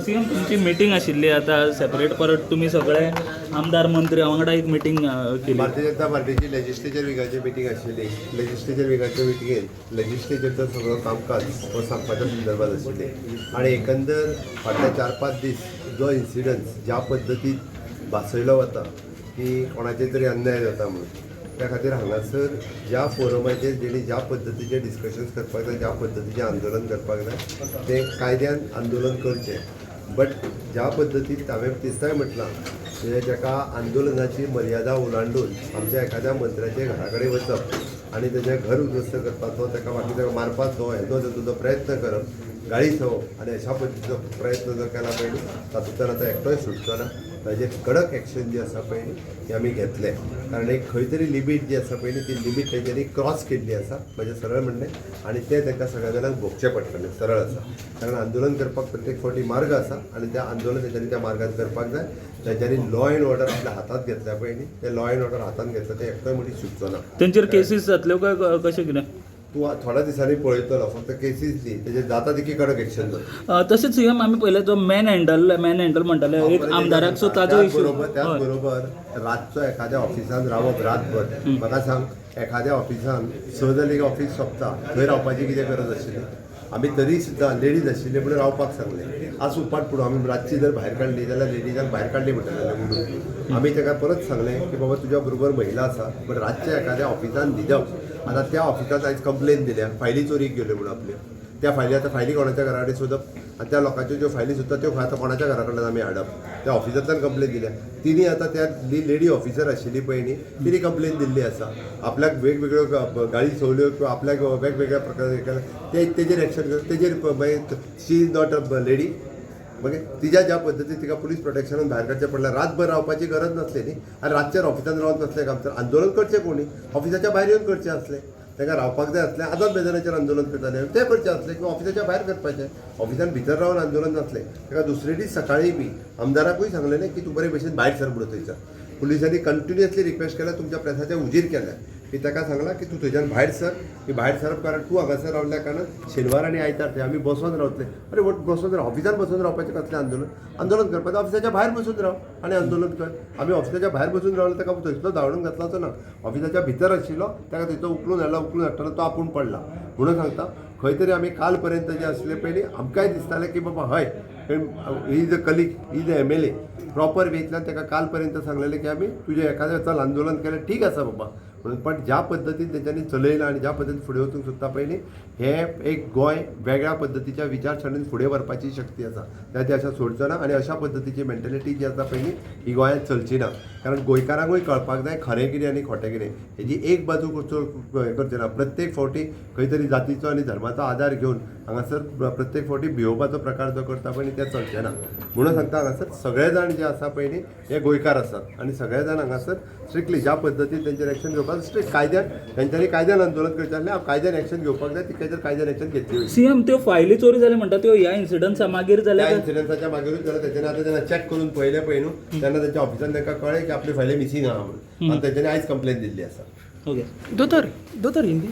CM तुमची meeting आशिल्ली आता सेपरेट परत तुम्ही सगळे आमदार मंत्री वांगडा एक मिटींग केली. भारतीय जनता पार्टीची लेजिस्लेचर विंगाची मिटींग आशिल्ली. लेजिस्लेचर विंगाच्या मिटींगेंत लेजिस्लेचरचं सगळं कामकाज हो सांगपाच्या संदर्भात आशिल्लें आणि एकंदर फाटल्या 4-5 दीस जो इन्सिडन्स ज्या पद्दतीन भासयलो वता की कोणाचेर तरी अन्याय जाता म्हणून त्या खातीर हांगासर ज्या फोरमाचेर जेणी ज्या पद्दतीचे डिस्कशन्स करपाक जाय ज्या पद्दतीचें आंदोलन करपाक जाय तें कायद्यान आंदोलन करचें. बट ज्या पद्दतीन हांवें दिसताय म्हटलां म्हणजे जेका आंदोलनाची मर्यादा ओलांडून आमच्या एखाद्या मंत्र्याचे घरा कडेन वचप आनी तेजें घर उद्ध्वस्त करपाचो ताका फाटीं ताका मारपाचो हेजो तेजो प्रयत्न करप गाळी थवप आनी अशा पद्दतीचो प्रयत्न जर केला पळय तातूंतल्यान आतां एकटोय सुटचो ना. ताजेर कडक एक्शन जी आसा पळय ती आमी घेतले कारण एक खंय तरी लिमीट जी आसा पळय ती लिमीट तेंच्यांनी क्रॉस केल्ली आसा म्हणजे सरळ म्हणलें आनी तें तांकां सगळ्या जाणांक भोगचें पडटलें सरळ आसा. कारण आंदोलन करपाक प्रत्येक फावटी मार्ग आसा आनी त्या आंदोलन तेंच्यांनी त्या मार्गात करपाक जाय. तेंच्यांनी लॉ एंड ऑर्डर आपल्या हातांत घेतल्या पळय न्ही ते लॉ एंड ऑर्डर हातांत घेतलं ते एकटोय मनीस सुटचो ना. तेंचेर केसीस जातल्यो काय कशें कितें तूं थोड्या दिसांनी पळयतलो फक्त केसीस न्ही तेजेर जाता तितकी कडक एक्शन जाता. तशेंच सीएम आमी पयले जो मॅन हँडल म्हणटाले एक आमदाराक सो ताजो इशू त्याच बरोबर रातचो एखाद्या ऑफिसान रावप रातभर म्हाका सांग एखाद्या ऑफिसान 6 जाली ऑफिस सोंपता थंय रावपाची कितें गरज आशिल्ली. आमी तरी सुद्दां लेडीज आशिल्ले म्हणून रावपाक सांगले. आज उपाट पुडो आमी रातची जर भायर काडली जाल्यार लेडीजांक भायर काडली म्हणटाले म्हणून आमी ताका परत सांगलें की बाबा तुज्या बरोबर महिला आसा पण रातच्या एखाद्या ऑफिसान न्हिदप. आतां त्या ऑफिसांत आयज कंप्लेन दिल्या फायली चोरीक गेल्यो म्हणून आपल्यो त्या फायली आतां फायली कोणाच्या घरा कडेन सोदप आनी त्या लोकांच्यो ज्यो फायली सुद्दां त्यो आतां कोणाच्या घरा कडल्यान आमी हाडप. त्या ऑफिसांतल्यान कंप्लेन दिल्या तिणी आतां त्या लेडी ऑफिसर आशिल्ली पळय न्ही तिणी कंप्लेन दिल्ली आसा. आपल्याक वेगवेगळ्यो गाडी चोवल्यो किंवा आपल्याक वेगवेगळ्या प्रकारे तेजेर एक्शन करप तेजेर मागीर शी इज नॉट अ लेडी मागीर तिच्या ज्या पद्दतीन तिका पुलीस प्रोटेक्शनान भायर काडचें पडलें रातभर रावपाची गरज नासली न्ही आनी रातच्या ऑफिसान रावत नासलें काम तर आंदोलन करचें कोणी ऑफिसाच्या भायर येवन करचें आसलें. तांकां रावपाक जाय आसलें आझाद मैदानाचेर आंदोलन करताले तें करचें आसलें किंवा ऑफिसाच्या भायर करपाचें. ऑफिसान भितर रावन आंदोलन नासलें ताका दुसरे दीस सकाळीं बी आमदाराकूय सांगलें न्ही की तूं बरे भशेन भायर सर म्हणून थंयच्यान. पुलिसांनी कंटिन्युअसली रिक्वेस्ट केल्या तुमच्या प्रेसाचे उजीर केल्या की ताका सांगलां की तूं थंयच्यान भायर सर की भायर सरप कारण तूं हांगासर रावल्या कारणान शेनवार आनी आयतार थंय आमी बसोन रावतले. अरे बसोन राव ऑफिसान बसून रावपाचें कसलें आंदोलन करपाचें ऑफिसाच्या भायर बसून राव आनी आंदोलन कर. आमी ऑफिसाच्या भायर बसून रावले ताका थंयसलो धांवडून घातलाचो ना. ऑफिसाच्या भितर आशिल्लो ताका थंयचो उखलून हाडटालो तो आपूण पडला म्हणून सांगता. खंय तरी आमी काल पर्यंत जे आसले पयलीं आमकांय दिसतालें की बाबा हय he is a colleague he is a MLA proper वेतल्यान ताका काल पर्यंत सांगलेलें की आमी तुजें एखादें चल आंदोलन केलें ठीक आसा बाबा म्हणून. पण ज्या पद्दतीन तेंच्यांनी चलयलां आनी ज्या पद्दतीन फुडें वचूंक सोदता पळय न्ही हें एक गोंय वेगळ्या पद्दतीच्या विचारसरणीन फुडें व्हरपाची शक्ती आसा ते अशें सोडचो ना. आनी अशा पद्दतीची मेंटेलिटी जी आसा पळय न्ही ही गोंयांत चलची ना. कारण गोंयकारांकूय कळपाक जाय खरें कितें आनी खोटें कितें हेजी एक बाजू करचें ना. प्रत्येक फावटी खंय तरी जातीचो आनी धर्माचो आदार घेवन हांगासर प्रत्येक फावटी भिवपाचो प्रकार जो करता पळय न्ही तें चलचें ना. म्हणून सांगता हांगासर सगळे जाण जे आसा पळय न्ही हे गोंयकार आसात आनी सगळे जाण हांगासर स्ट्रिक्टली ज्या पद्दतीन तेंचेर एक्शन घेवपाक स्ट्रिक्ट कायद्यान तेंच्यांनी कायद्यान आंदोलन करचें आसलें कायद्यान एक्शन घेवपाक जाय तिका कायद्यान एक्शन घेतली. सीएम त्यो फायली चोरी जाल्यो म्हणटा त्यो ह्या इन्सिडन्सा मागीर त्या जाल्या इन्सिडन्साच्या मागीरूच जाल्यार तेच्यांनी आतां जेन्ना चॅक करून पळयलें पळय न्हू तेन्ना तेंच्या ऑफिसान तांकां कळ्ळें की आपली फायली मिसींग आहा म्हणून आनी तेच्यांनी आयज कंप्लेन दिल्ली आसा. ओके दोतोर हिंदी